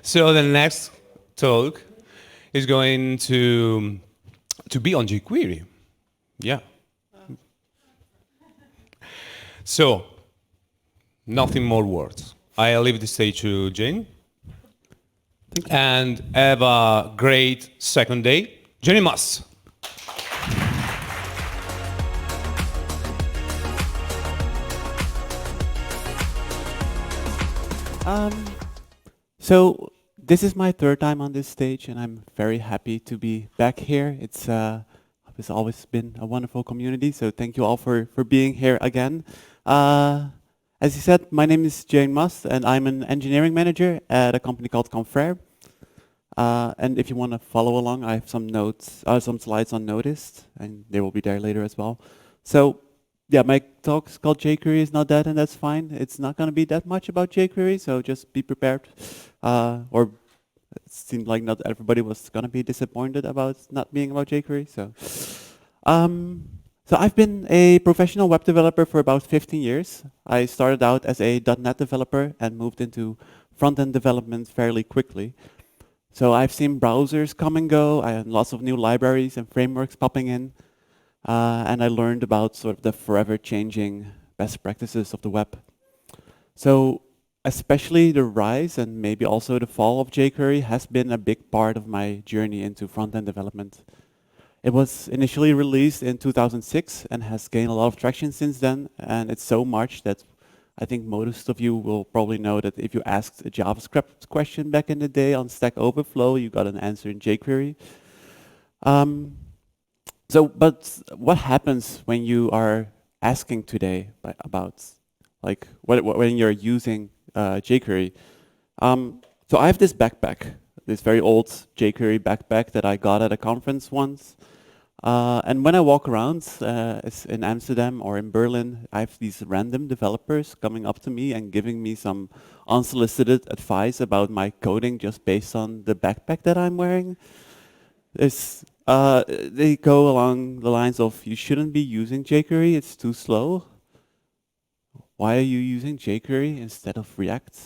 So the next talk is going to be on jQuery. Yeah. So, nothing more words. I leave the stage to Jayne. And have a great second day. Jayne Mast. So this is my third time on this stage, and I'm very happy to be back here. It's always been a wonderful community, so thank you all for being here again. As you said, my name is Jayne Mast, and I'm an engineering manager at a company called Confrere. And if you want to follow along, I have some notes, some slides on Noticed, and they will be there later as well. So yeah, my talk's called jQuery is not that, and that's fine. It's not going to be that much about jQuery, so just be prepared. Or it seemed like not everybody was going to be disappointed about not being about jQuery. So I've been a professional web developer for about 15 years. I started out as a .NET developer and moved into front-end development fairly quickly. So I've seen browsers come and go. I had lots of new libraries and frameworks popping in. And I learned about sort of the forever changing best practices of the web. So especially the rise and maybe also the fall of jQuery has been a big part of my journey into front-end development. It was initially released in 2006 and has gained a lot of traction since then. And it's so much that I think most of you will probably know that if you asked a JavaScript question back in the day on Stack Overflow, you got an answer in jQuery. But what happens when you are asking today about, like, when you're using jQuery? So I have this backpack, this very old jQuery backpack that I got at a conference once. And when I walk around in Amsterdam or in Berlin, I have these random developers coming up to me and giving me some unsolicited advice about my coding just based on the backpack that I'm wearing. They go along the lines of, you shouldn't be using jQuery, it's too slow. Why are you using jQuery instead of React?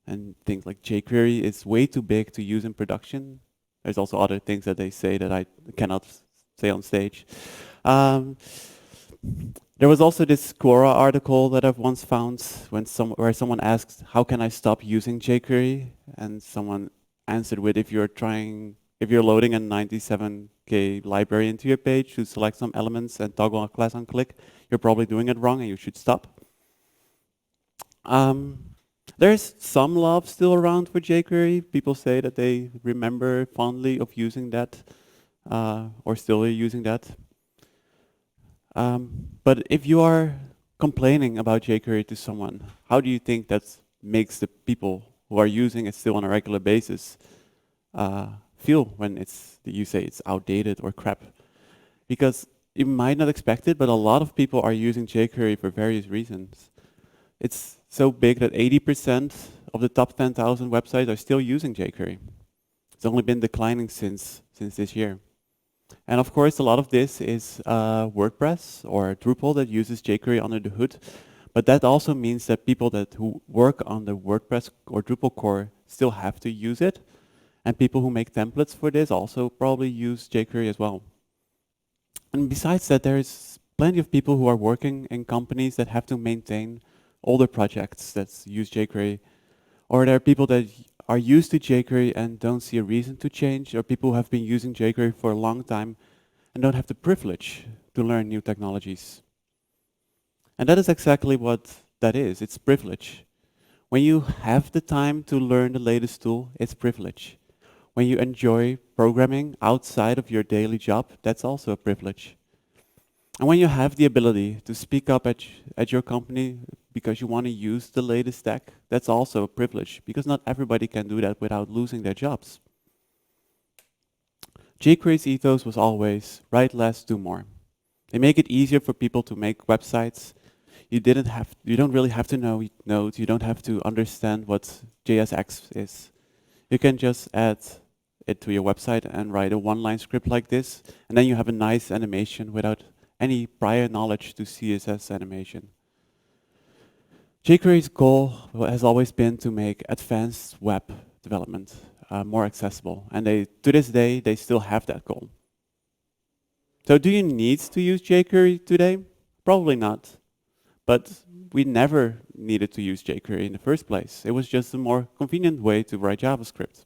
And things like jQuery is way too big to use in production. There's also other things that they say that I cannot say on stage. There was also this Quora article that I've once found where someone asked, how can I stop using jQuery? And someone answered with, if you're loading a 97K library into your page to select some elements and toggle a class on click, you're probably doing it wrong and you should stop. There's some love still around for jQuery. People say that they remember fondly of using that or still using that. But if you are complaining about jQuery to someone, how do you think that makes the people who are using it still on a regular basis feel when you say it's outdated or crap? Because you might not expect it, but a lot of people are using jQuery for various reasons. It's so big that 80% of the top 10,000 websites are still using jQuery. It's only been declining since this year. And of course, a lot of this is WordPress or Drupal that uses jQuery under the hood. But that also means that people who work on the WordPress or Drupal core still have to use it. And people who make templates for this also probably use jQuery as well. And besides that, there's plenty of people who are working in companies that have to maintain older projects that use jQuery. Or there are people that are used to jQuery and don't see a reason to change, or people who have been using jQuery for a long time and don't have the privilege to learn new technologies. And that is exactly what that is. It's privilege. When you have the time to learn the latest tool, it's privilege. When you enjoy programming outside of your daily job, that's also a privilege. And when you have the ability to speak up at your company because you want to use the latest tech, that's also a privilege, because not everybody can do that without losing their jobs. jQuery's ethos was always write less, do more. They make it easier for people to make websites. You don't really have to know Node. You don't have to understand what JSX is. You can just add it to your website and write a one-line script like this, and then you have a nice animation without any prior knowledge to CSS animation. jQuery's goal has always been to make advanced web development more accessible. And to this day, they still have that goal. So do you need to use jQuery today? Probably not. But we never needed to use jQuery in the first place. It was just a more convenient way to write JavaScript.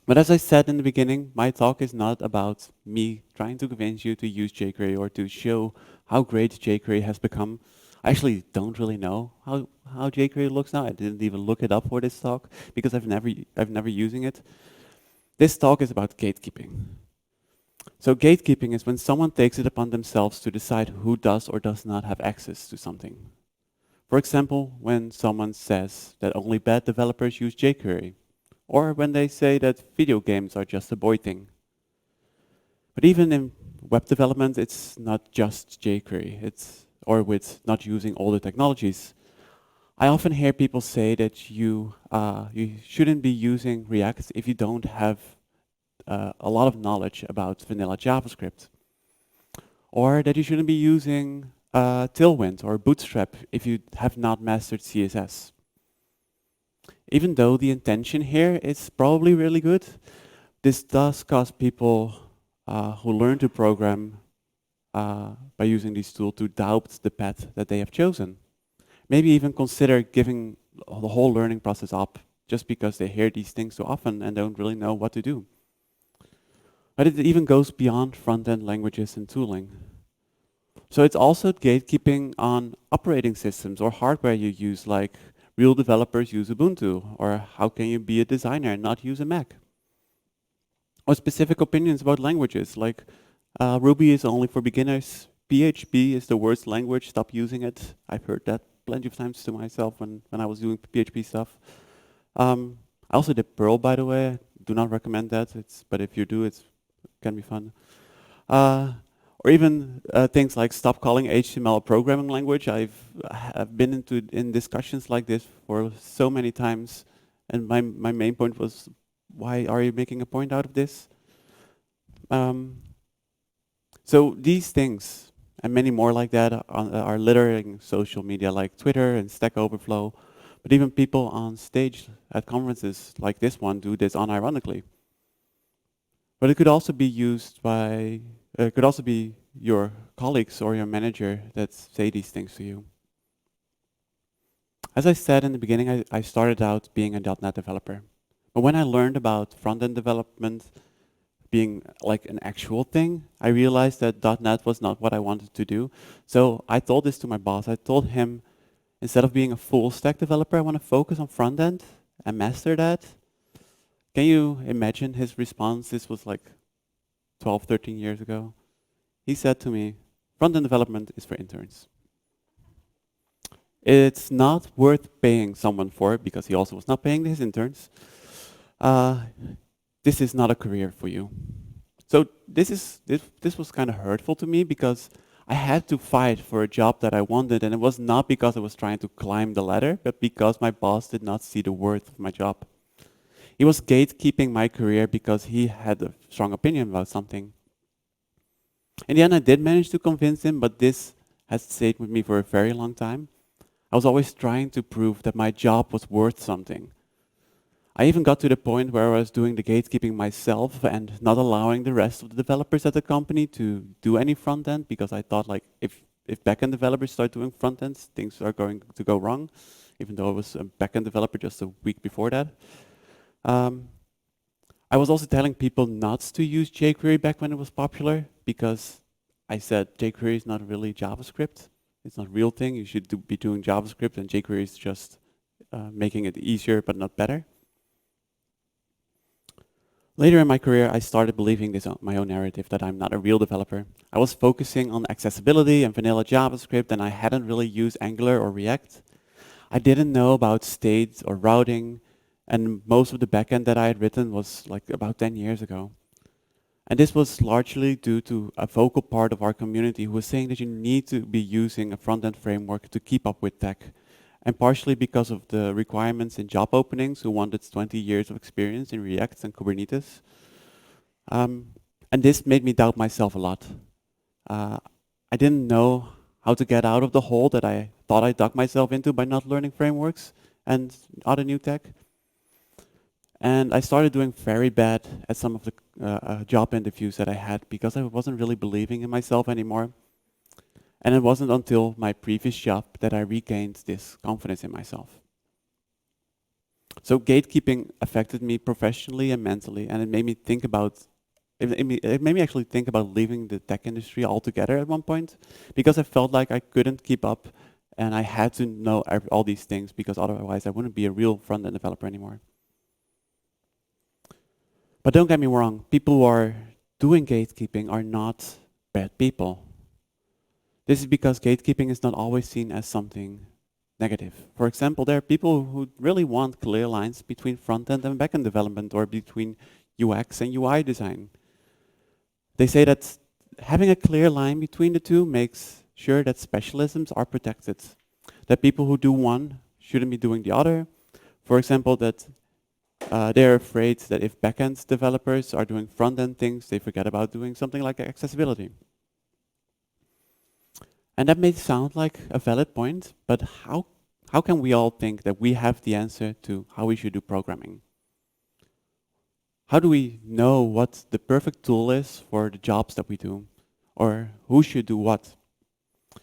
But as I said in the beginning, my talk is not about me trying to convince you to use jQuery or to show how great jQuery has become. I actually don't really know how jQuery looks now. I didn't even look it up for this talk because I've never using it. This talk is about gatekeeping. So gatekeeping is when someone takes it upon themselves to decide who does or does not have access to something. For example, when someone says that only bad developers use jQuery, or when they say that video games are just a boy thing. But even in web development, it's not just jQuery, or with not using all the technologies. I often hear people say that you shouldn't be using React if you don't have a lot of knowledge about vanilla JavaScript. Or that you shouldn't be using Tailwind or Bootstrap if you have not mastered CSS. Even though the intention here is probably really good, this does cause people who learn to program by using these tools to doubt the path that they have chosen. Maybe even consider giving the whole learning process up just because they hear these things so often and don't really know what to do. But it even goes beyond front-end languages and tooling. So it's also gatekeeping on operating systems or hardware you use, like real developers use Ubuntu, or how can you be a designer and not use a Mac? Or specific opinions about languages, like Ruby is only for beginners, PHP is the worst language, stop using it. I've heard that plenty of times to myself when I was doing PHP stuff. I also did Perl, by the way. Do not recommend that, but if you do, it can be fun. Or even things like stop calling HTML a programming language. I've been in discussions like this for so many times, and my main point was, why are you making a point out of this? So these things and many more like that are littering social media like Twitter and Stack Overflow, but even people on stage at conferences like this one do this unironically. But it could also be used by, it could also be your colleagues or your manager that say these things to you. As I said in the beginning, I started out being a .NET developer. But when I learned about front-end development being like an actual thing, I realized that .NET was not what I wanted to do. So I told this to my boss. I told him, instead of being a full stack developer, I want to focus on front-end and master that. Can you imagine his response? This was like 12, 13 years ago. He said to me, front-end development is for interns. It's not worth paying someone for it, because he also was not paying his interns. This is not a career for you. So this was kind of hurtful to me, because I had to fight for a job that I wanted, and it was not because I was trying to climb the ladder, but because my boss did not see the worth of my job. He was gatekeeping my career because he had a strong opinion about something. In the end, I did manage to convince him, but this has stayed with me for a very long time. I was always trying to prove that my job was worth something. I even got to the point where I was doing the gatekeeping myself and not allowing the rest of the developers at the company to do any front end, because I thought, like, if backend developers start doing front ends, things are going to go wrong, even though I was a backend developer just a week before that. I was also telling people not to use jQuery back when it was popular, because I said jQuery is not really JavaScript. It's not a real thing. You should be doing JavaScript, and jQuery is just making it easier but not better. Later in my career, I started believing this my own narrative, that I'm not a real developer. I was focusing on accessibility and vanilla JavaScript, and I hadn't really used Angular or React. I didn't know about state or routing, and most of the backend that I had written was like about 10 years ago. And this was largely due to a vocal part of our community who was saying that you need to be using a front-end framework to keep up with tech. And partially because of the requirements in job openings who wanted 20 years of experience in React and Kubernetes. And this made me doubt myself a lot. I didn't know how to get out of the hole that I thought I dug myself into by not learning frameworks and other new tech. And I started doing very bad at some of the job interviews that I had because I wasn't really believing in myself anymore. And it wasn't until my previous job that I regained this confidence in myself. So gatekeeping affected me professionally and mentally, and it made me think about it made me actually think about leaving the tech industry altogether at one point, because I felt like I couldn't keep up and I had to know all these things, because otherwise I wouldn't be a real front-end developer anymore. But don't get me wrong, people who are doing gatekeeping are not bad people. This is because gatekeeping is not always seen as something negative. For example, there are people who really want clear lines between front-end and back-end development, or between UX and UI design. They say that having a clear line between the two makes sure that specialisms are protected, that people who do one shouldn't be doing the other. For example, that they're afraid that if backend developers are doing front-end things, they forget about doing something like accessibility. And that may sound like a valid point, but how can we all think that we have the answer to how we should do programming? How do we know what the perfect tool is for the jobs that we do, or who should do what?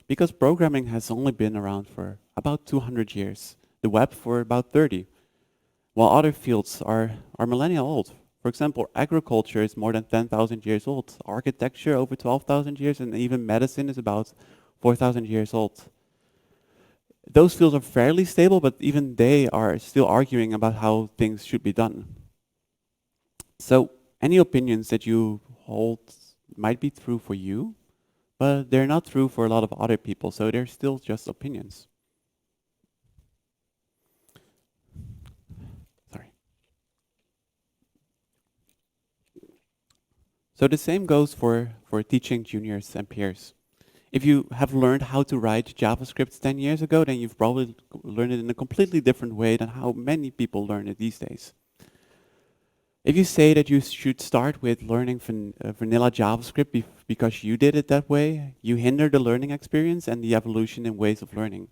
Because programming has only been around for about 200 years, the web for about 30, while other fields are millennia old. For example, agriculture is more than 10,000 years old, architecture over 12,000 years, and even medicine is about 4,000 years old. Those fields are fairly stable, but even they are still arguing about how things should be done. So any opinions that you hold might be true for you, but they're not true for a lot of other people, so they're still just opinions. Sorry. So the same goes for teaching juniors and peers. If you have learned how to write JavaScript 10 years ago, then you've probably learned it in a completely different way than how many people learn it these days. If you say that you should start with learning vanilla JavaScript because you did it that way, you hinder the learning experience and the evolution in ways of learning.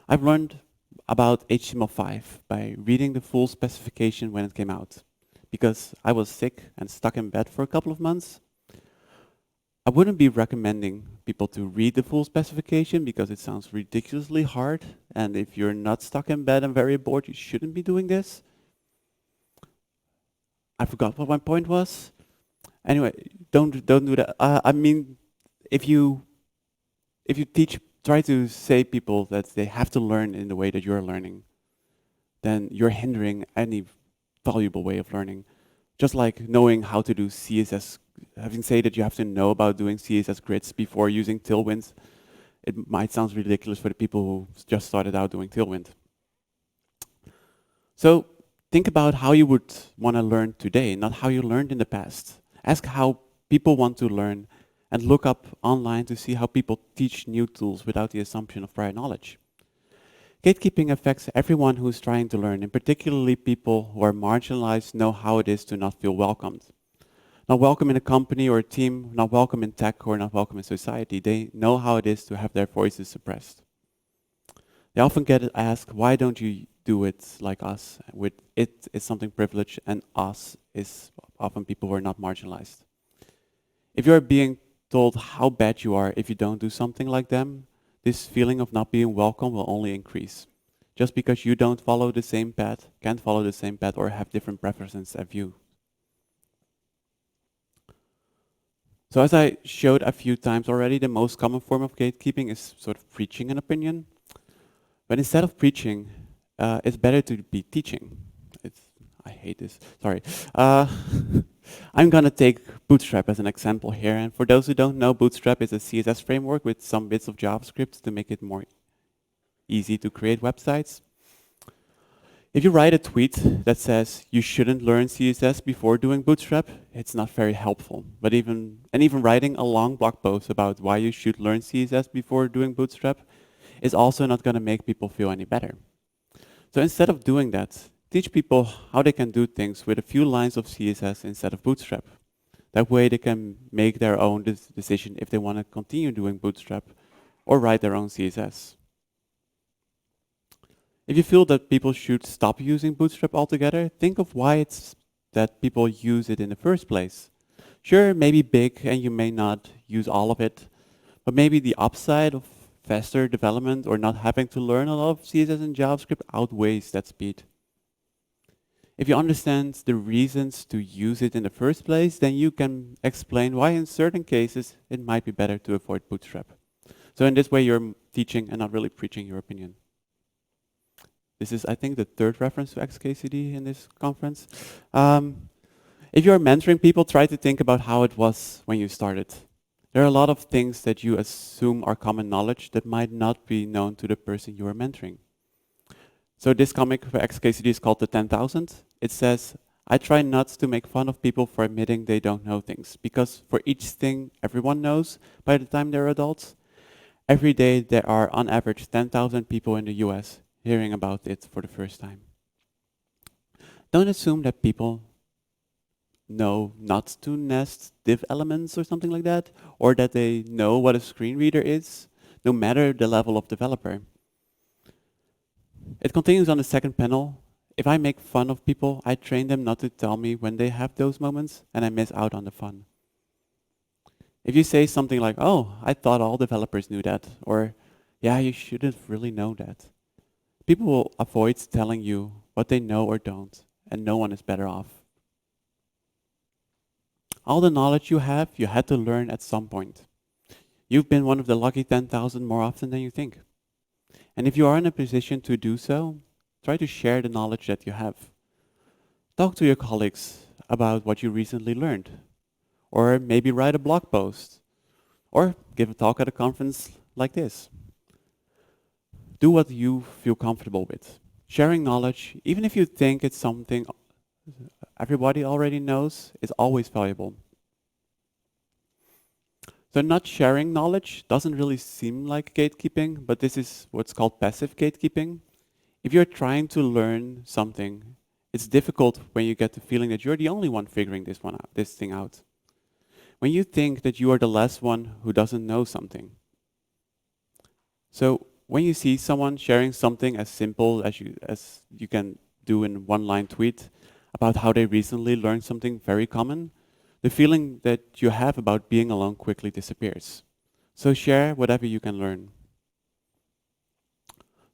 I've learned about HTML5 by reading the full specification when it came out. Because I was sick and stuck in bed for a couple of months, I wouldn't be recommending people to read the full specification because it sounds ridiculously hard, and if you're not stuck in bed and very bored, you shouldn't be doing this. I forgot what my point was. Anyway, don't do that. I mean, if you try to say people that they have to learn in the way that you're learning, then you're hindering any valuable way of learning. Just like knowing how to do CSS, having said that you have to know about doing CSS grids before using Tailwind, it might sound ridiculous for the people who just started out doing Tailwind. So think about how you would want to learn today, not how you learned in the past. Ask how people want to learn and look up online to see how people teach new tools without the assumption of prior knowledge. Gatekeeping affects everyone who is trying to learn, and particularly people who are marginalized know how it is to not feel welcomed. Not welcome in a company or a team, not welcome in tech, or not welcome in society. They know how it is to have their voices suppressed. They often get asked, why don't you do it like us? With it is something privileged, and us is often people who are not marginalized. If you're being told how bad you are if you don't do something like them, this feeling of not being welcome will only increase. Just because you don't follow the same path, can't follow the same path, or have different preferences as you. So as I showed a few times already, the most common form of gatekeeping is sort of preaching an opinion. But instead of preaching, it's better to be teaching. I hate this, sorry. I'm gonna take Bootstrap as an example here. And for those who don't know, Bootstrap is a CSS framework with some bits of JavaScript to make it more easy to create websites. If you write a tweet that says you shouldn't learn CSS before doing Bootstrap, it's not very helpful. But even writing a long blog post about why you should learn CSS before doing Bootstrap is also not gonna make people feel any better. So instead of doing that, teach people how they can do things with a few lines of CSS instead of Bootstrap. That way they can make their own decision if they want to continue doing Bootstrap or write their own CSS. If you feel that people should stop using Bootstrap altogether, think of why it's that people use it in the first place. Sure, it may be big and you may not use all of it, but maybe the upside of faster development or not having to learn a lot of CSS and JavaScript outweighs that speed. If you understand the reasons to use it in the first place, then you can explain why in certain cases it might be better to avoid Bootstrap. So in this way, you're teaching and not really preaching your opinion. This is, I think, the third reference to XKCD in this conference. If you're mentoring people, try to think about how it was when you started. There are a lot of things that you assume are common knowledge that might not be known to the person you are mentoring. So this comic for XKCD is called The 10,000. It says, I try not to make fun of people for admitting they don't know things, because for each thing everyone knows by the time they're adults, every day there are on average 10,000 people in the US hearing about it for the first time. Don't assume that people know not to nest div elements or something like that, or that they know what a screen reader is, no matter the level of developer. It continues on the second panel. If I make fun of people, I train them not to tell me when they have those moments, and I miss out on the fun. If you say something like, oh, I thought all developers knew that, or yeah, you shouldn't really know that, people will avoid telling you what they know or don't, and no one is better off. All the knowledge you have, you had to learn at some point. You've been one of the lucky 10,000 more often than you think. And if you are in a position to do so, try to share the knowledge that you have. Talk to your colleagues about what you recently learned, or maybe write a blog post, or give a talk at a conference like this. Do what you feel comfortable with. Sharing knowledge, even if you think it's something everybody already knows, is always valuable. So not sharing knowledge doesn't really seem like gatekeeping, but this is what's called passive gatekeeping. If you're trying to learn something, it's difficult when you get the feeling that you're the only one figuring this thing out. When you think that you are the last one who doesn't know something. So when you see someone sharing something as simple as you can do in one-line tweet about how they recently learned something very common, the feeling that you have about being alone quickly disappears. So share whatever you can learn.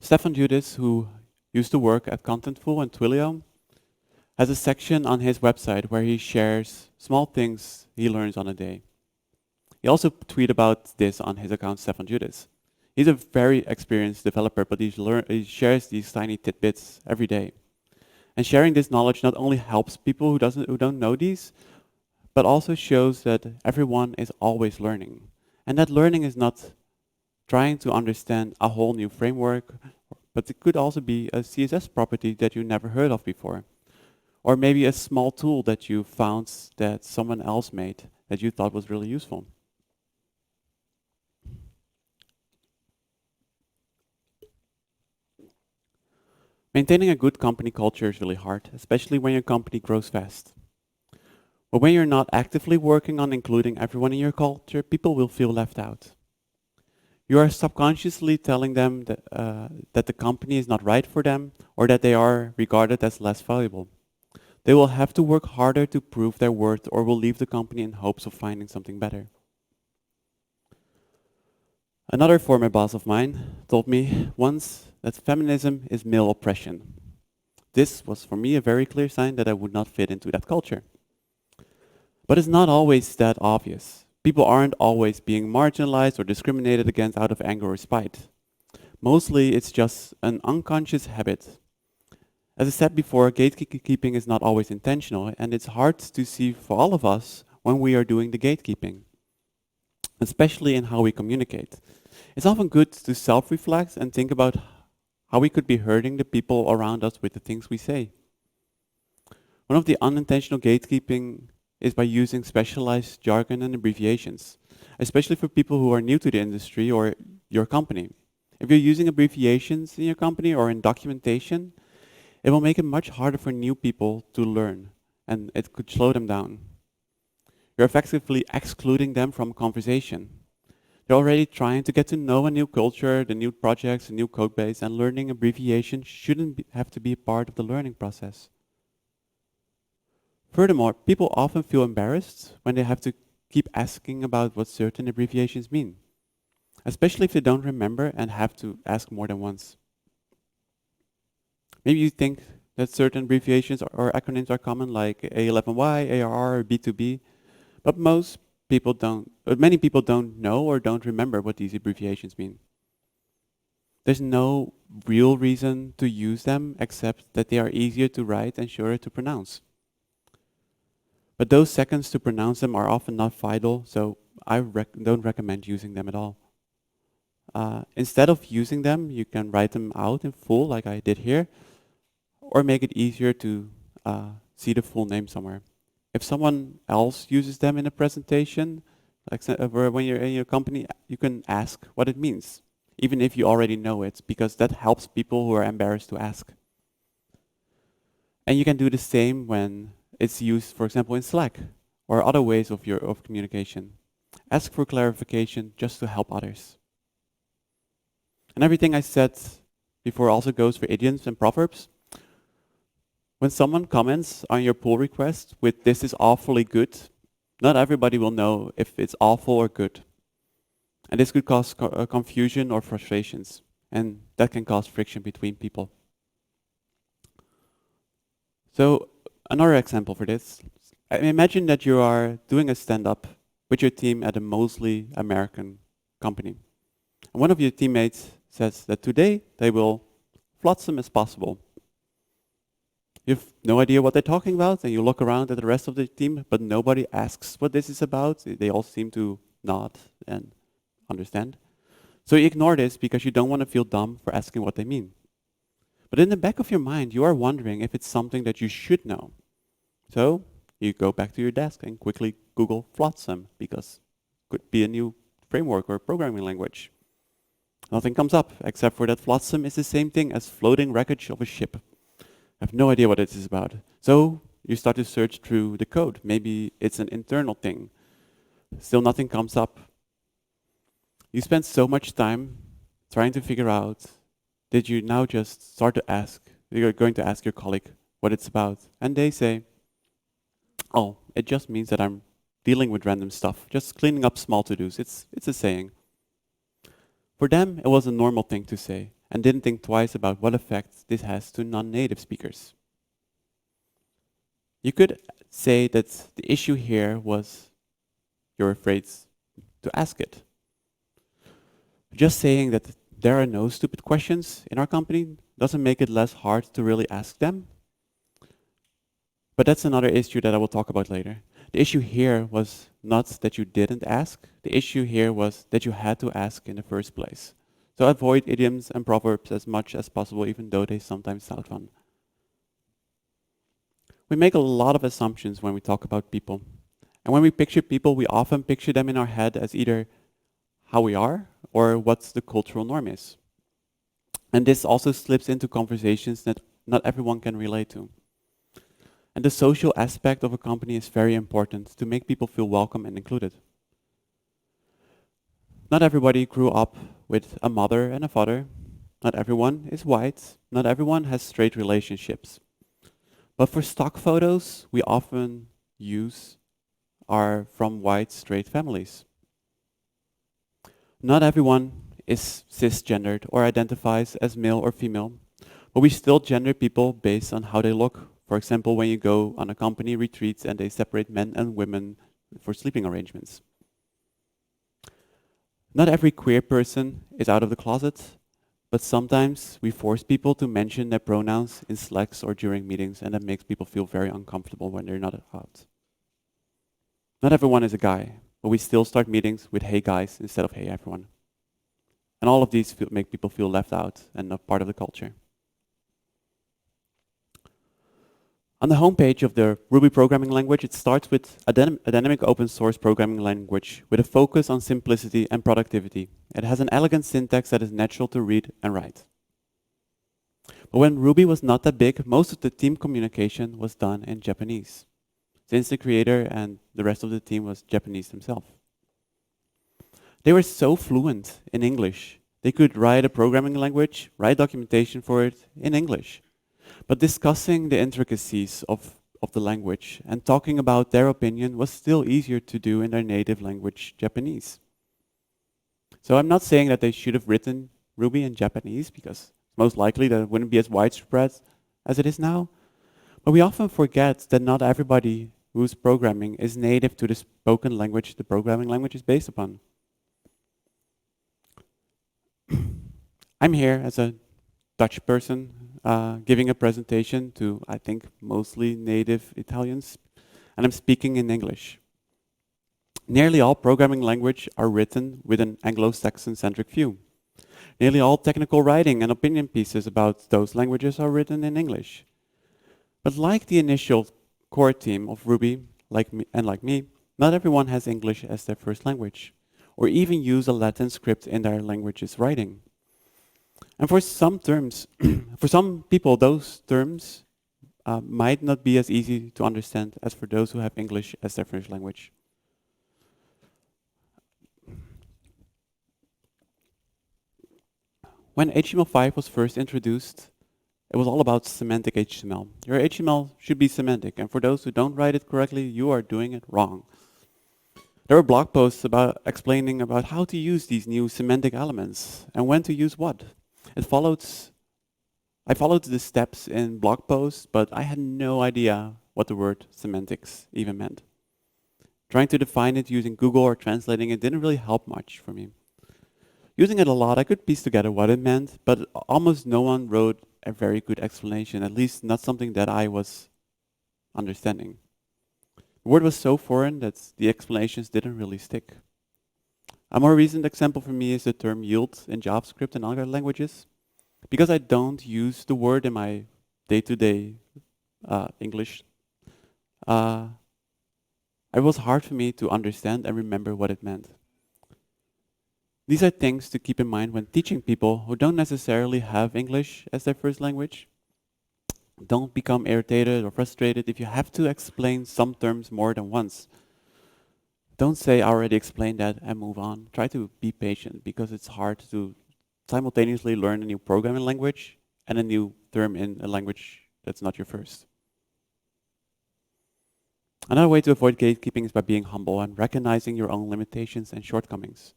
Stefan Judis, who used to work at Contentful and Twilio, has a section on his website where he shares small things he learns on a day. He also tweeted about this on his account, Stefan Judis. He's a very experienced developer, but he shares these tiny tidbits every day. And sharing this knowledge not only helps people who don't know these, but also shows that everyone is always learning. And that learning is not trying to understand a whole new framework, but it could also be a CSS property that you never heard of before. Or maybe a small tool that you found that someone else made that you thought was really useful. Maintaining a good company culture is really hard, especially when your company grows fast. But when you're not actively working on including everyone in your culture, people will feel left out. You are subconsciously telling them that the company is not right for them or that they are regarded as less valuable. They will have to work harder to prove their worth or will leave the company in hopes of finding something better. Another former boss of mine told me once that feminism is male oppression. This was for me a very clear sign that I would not fit into that culture. But it's not always that obvious. People aren't always being marginalized or discriminated against out of anger or spite. Mostly it's just an unconscious habit. As I said before, gatekeeping is not always intentional, and it's hard to see for all of us when we are doing the gatekeeping, especially in how we communicate. It's often good to self-reflect and think about how we could be hurting the people around us with the things we say. One of the unintentional gatekeeping is by using specialized jargon and abbreviations, especially for people who are new to the industry or your company. If you're using abbreviations in your company or in documentation, it will make it much harder for new people to learn, and it could slow them down. You're effectively excluding them from conversation. You're already trying to get to know a new culture, the new projects, a new code base, and learning abbreviation shouldn't have to be a part of the learning process. Furthermore, people often feel embarrassed when they have to keep asking about what certain abbreviations mean, especially if they don't remember and have to ask more than once. Maybe you think that certain abbreviations or acronyms are common, like A11Y, ARR, or B2B, but many people don't know or don't remember what these abbreviations mean. There's no real reason to use them except that they are easier to write and shorter to pronounce. But those seconds to pronounce them are often not vital, so I don't recommend using them at all. Instead of using them, you can write them out in full, like I did here, or make it easier to see the full name somewhere. If someone else uses them in a presentation, like when you're in your company, you can ask what it means, even if you already know it, because that helps people who are embarrassed to ask. And you can do the same when it's used, for example, in Slack or other ways of communication. Ask for clarification just to help others. And everything I said before also goes for idioms and proverbs. When someone comments on your pull request with "this is awfully good," not everybody will know if it's awful or good. And this could cause confusion or frustrations, and that can cause friction between people. So another example for this, imagine that you are doing a stand-up with your team at a mostly American company. And one of your teammates says that today they will flotsam as possible. You have no idea what they're talking about, and you look around at the rest of the team, but nobody asks what this is about. They all seem to nod and understand. So you ignore this because you don't want to feel dumb for asking what they mean. But in the back of your mind, you are wondering if it's something that you should know. So you go back to your desk and quickly Google flotsam, because it could be a new framework or programming language. Nothing comes up, except for that flotsam is the same thing as floating wreckage of a ship. I have no idea what it is about. So you start to search through the code. Maybe it's an internal thing. Still nothing comes up. You spend so much time trying to figure out, did you now just start to ask, you're going to ask your colleague what it's about, and they say, oh, it just means that I'm dealing with random stuff, just cleaning up small to-dos. It's a saying. For them, it was a normal thing to say, and didn't think twice about what effect this has to non-native speakers. You could say that the issue here was you're afraid to ask it. Just saying that there are no stupid questions in our company doesn't make it less hard to really ask them. But that's another issue that I will talk about later. The issue here was not that you didn't ask. The issue here was that you had to ask in the first place. So avoid idioms and proverbs as much as possible, even though they sometimes sound fun. We make a lot of assumptions when we talk about people. And when we picture people, we often picture them in our head as either how we are or what the cultural norm is. And this also slips into conversations that not everyone can relate to. And the social aspect of a company is very important to make people feel welcome and included. Not everybody grew up with a mother and a father. Not everyone is white. Not everyone has straight relationships. But for stock photos, we often use are from white, straight families. Not everyone is cisgendered or identifies as male or female, but we still gender people based on how they look. For example, when you go on a company retreat and they separate men and women for sleeping arrangements. Not every queer person is out of the closet, but sometimes we force people to mention their pronouns in Slacks or during meetings, and that makes people feel very uncomfortable when they're not out. Not everyone is a guy, but we still start meetings with "hey guys" instead of "hey everyone." And all of these make people feel left out and not part of the culture. On the homepage of the Ruby programming language, it starts with a dynamic open source programming language with a focus on simplicity and productivity. It has an elegant syntax that is natural to read and write. But when Ruby was not that big, most of the team communication was done in Japanese, since the creator and the rest of the team was Japanese himself. They were so fluent in English. They could write a programming language, write documentation for it in English. But discussing the intricacies of the language and talking about their opinion was still easier to do in their native language, Japanese. So I'm not saying that they should have written Ruby in Japanese, because most likely that wouldn't be as widespread as it is now. But we often forget that not everybody who's programming is native to the spoken language the programming language is based upon. I'm here as a Dutch person giving a presentation to, I think, mostly native Italians, and I'm speaking in English. Nearly all programming language are written with an Anglo-Saxon-centric view. Nearly all technical writing and opinion pieces about those languages are written in English. But like the initial core team of Ruby, like me, not everyone has English as their first language, or even use a Latin script in their language's writing. And for some terms, for some people, those terms might not be as easy to understand as for those who have English as their first language. When HTML5 was first introduced, it was all about semantic HTML. Your HTML should be semantic, and for those who don't write it correctly, you are doing it wrong. There were blog posts explaining about how to use these new semantic elements and when to use what. I followed the steps in blog posts, but I had no idea what the word semantics even meant. Trying to define it using Google or translating it didn't really help much for me. Using it a lot, I could piece together what it meant, but almost no one wrote a very good explanation, at least not something that I was understanding. The word was so foreign that the explanations didn't really stick. A more recent example for me is the term yield in JavaScript and other languages. Because I don't use the word in my day-to-day English, it was hard for me to understand and remember what it meant. These are things to keep in mind when teaching people who don't necessarily have English as their first language. Don't become irritated or frustrated if you have to explain some terms more than once. Don't say, I already explained that, and move on. Try to be patient, because it's hard to simultaneously learn a new programming language and a new term in a language that's not your first. Another way to avoid gatekeeping is by being humble and recognizing your own limitations and shortcomings.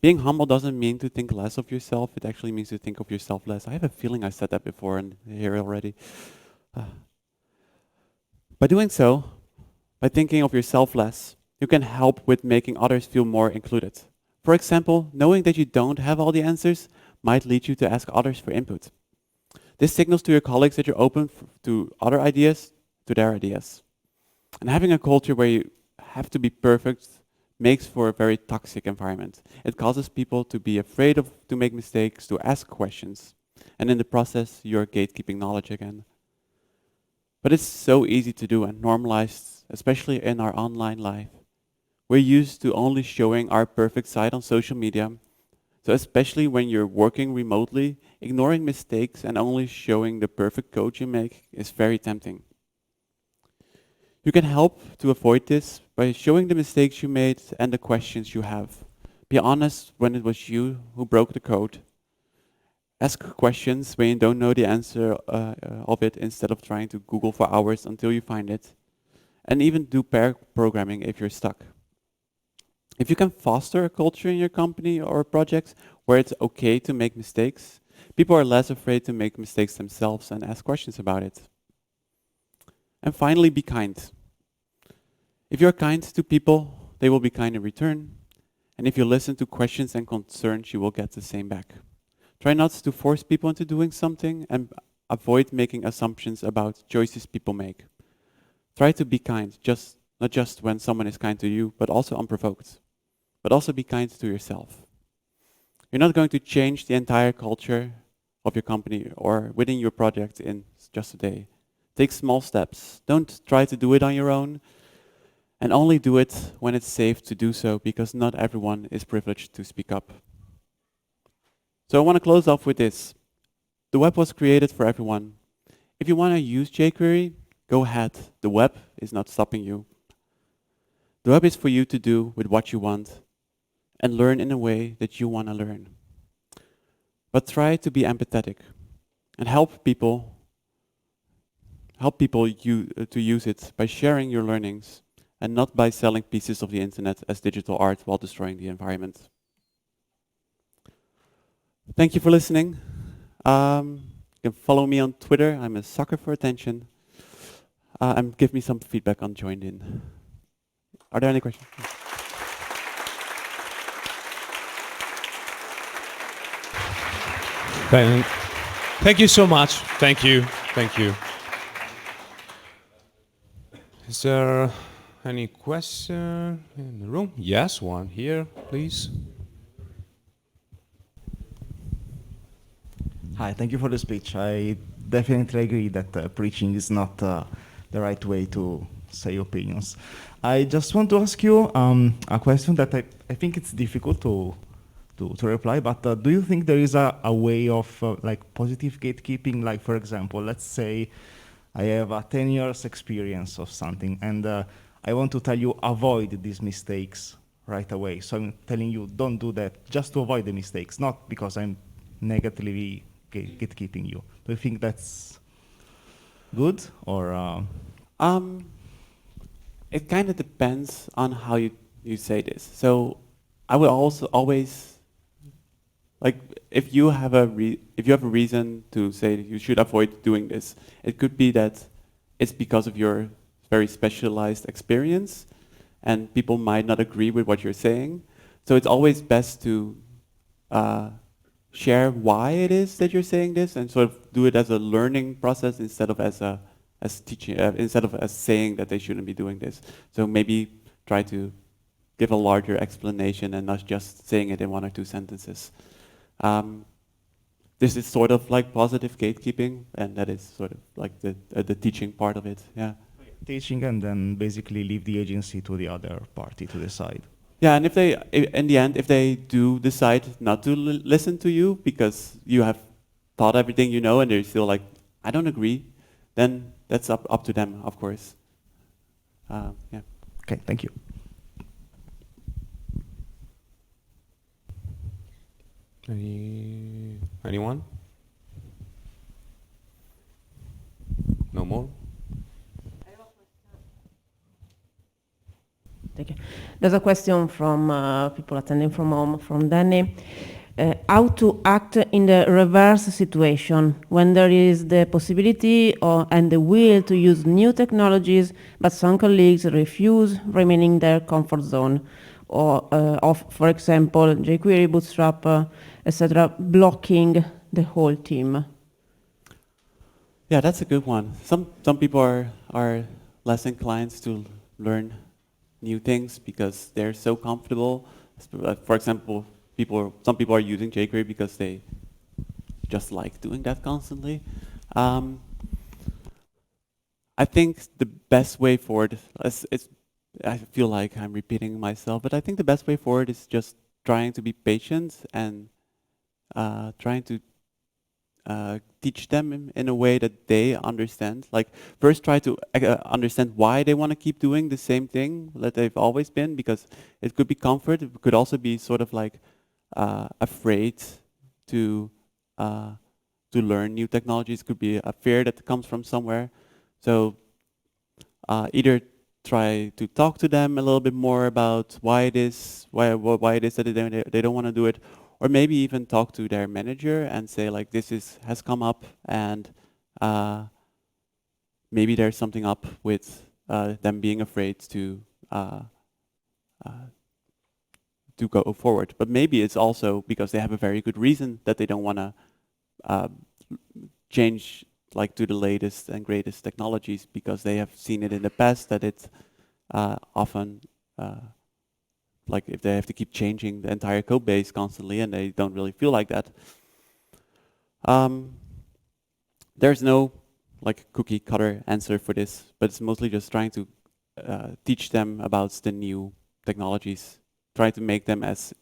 Being humble doesn't mean to think less of yourself, it actually means to think of yourself less. I have a feeling I said that before and here already. By doing so, by thinking of yourself less, you can help with making others feel more included. For example, knowing that you don't have all the answers might lead you to ask others for input. This signals to your colleagues that you're open to other ideas, to their ideas. And having a culture where you have to be perfect makes for a very toxic environment. It causes people to be afraid to make mistakes, to ask questions. And in the process, you're gatekeeping knowledge again. But it's so easy to do and normalized, especially in our online life. We're used to only showing our perfect side on social media. So especially when you're working remotely, ignoring mistakes and only showing the perfect code you make is very tempting. You can help to avoid this by showing the mistakes you made and the questions you have. Be honest when it was you who broke the code. Ask questions when you don't know the answer of it, instead of trying to Google for hours until you find it. And even do pair programming if you're stuck. If you can foster a culture in your company or projects where it's okay to make mistakes, people are less afraid to make mistakes themselves and ask questions about it. And finally, be kind. If you're kind to people, they will be kind in return. And if you listen to questions and concerns, you will get the same back. Try not to force people into doing something, and avoid making assumptions about choices people make. Try to be kind, not just when someone is kind to you, but also unprovoked. But also be kind to yourself. You're not going to change the entire culture of your company or within your project in just a day. Take small steps. Don't try to do it on your own, and only do it when it's safe to do so, because not everyone is privileged to speak up. So I want to close off with this. The web was created for everyone. If you want to use jQuery, go ahead. The web is not stopping you. The web is for you to do with what you want. and learn in a way that you want to learn. But try to be empathetic and help people to use it by sharing your learnings and not by selling pieces of the internet as digital art while destroying the environment. Thank you for listening. You can follow me on Twitter. I'm a sucker for attention. And give me some feedback on joined in. Are there any questions? Thank you so much. Thank you. Thank you. Is there any question in the room? Yes, one here, please. Hi, thank you for the speech. I definitely agree that preaching is not the right way to say opinions. I just want to ask you a question that I think it's difficult to reply, but do you think there is a way of like positive gatekeeping? Like, for example, let's say I have a 10 years experience of something and I want to tell you avoid these mistakes right away. So I'm telling you don't do that just to avoid the mistakes, not because I'm negatively gatekeeping you. Do you think that's good or? It kind of depends on how you say this. So I would also always like if you have a reason to say that you should avoid doing this, it could be that it's because of your very specialized experience, and people might not agree with what you're saying. So it's always best to share why it is that you're saying this, and sort of do it as a learning process instead of as teaching, instead of as saying that they shouldn't be doing this. So maybe try to give a larger explanation and not just saying it in one or two sentences. This is sort of like positive gatekeeping, and that is sort of like the teaching part of it. Yeah. Teaching and then basically leave the agency to the other party to decide. Yeah, and if they, in the end, if they do decide not to listen to you because you have taught everything you know and they're still like, I don't agree, then that's up to them, of course. Yeah. Okay, thank you. Anyone? No more? Thank you. There's a question from people attending from home, from Danny. How to act in the reverse situation when there is the possibility and the will to use new technologies, but some colleagues refuse, remaining in their comfort zone, or of, for example, jQuery, Bootstrap, etc., blocking the whole team. Yeah, that's a good one. Some people are less inclined to learn new things because they're so comfortable. For example, some people are using jQuery because they just like doing that constantly. I think the best way forward, I feel like I'm repeating myself, but I think the best way forward is just trying to be patient and trying to teach them in a way that they understand. Like first try to understand why they want to keep doing the same thing that they've always been, because it could be comfort, it could also be sort of like afraid to learn new technologies, could be a fear that comes from somewhere. So either try to talk to them a little bit more about why it is that they don't want to do it, or maybe even talk to their manager and say like this has come up and maybe there's something up with them being afraid to go forward. But maybe it's also because they have a very good reason that they don't want to change like to the latest and greatest technologies, because they have seen it in the past that it's often like if they have to keep changing the entire code base constantly and they don't really feel like that. There's no like cookie cutter answer for this, but it's mostly just trying to teach them about the new technologies, try to make them as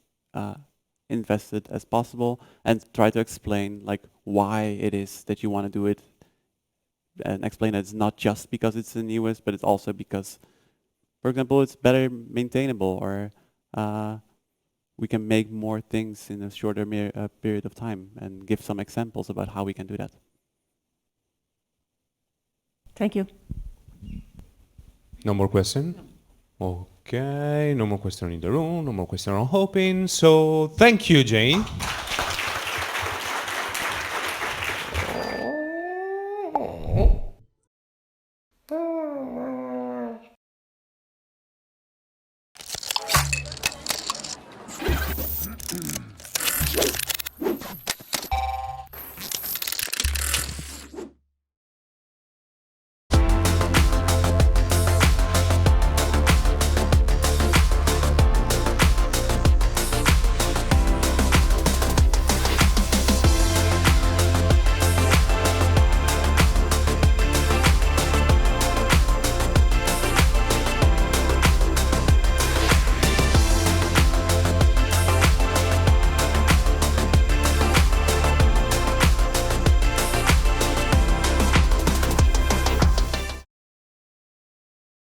invested as possible, and try to explain like why it is that you want to do it, and explain that it's not just because it's the newest, but it's also because, for example, it's better maintainable, or we can make more things in a shorter period of time, and give some examples about how we can do that. Thank you. No more question? Okay, no more question in the room, no more question on hoping. So thank you, Jayne.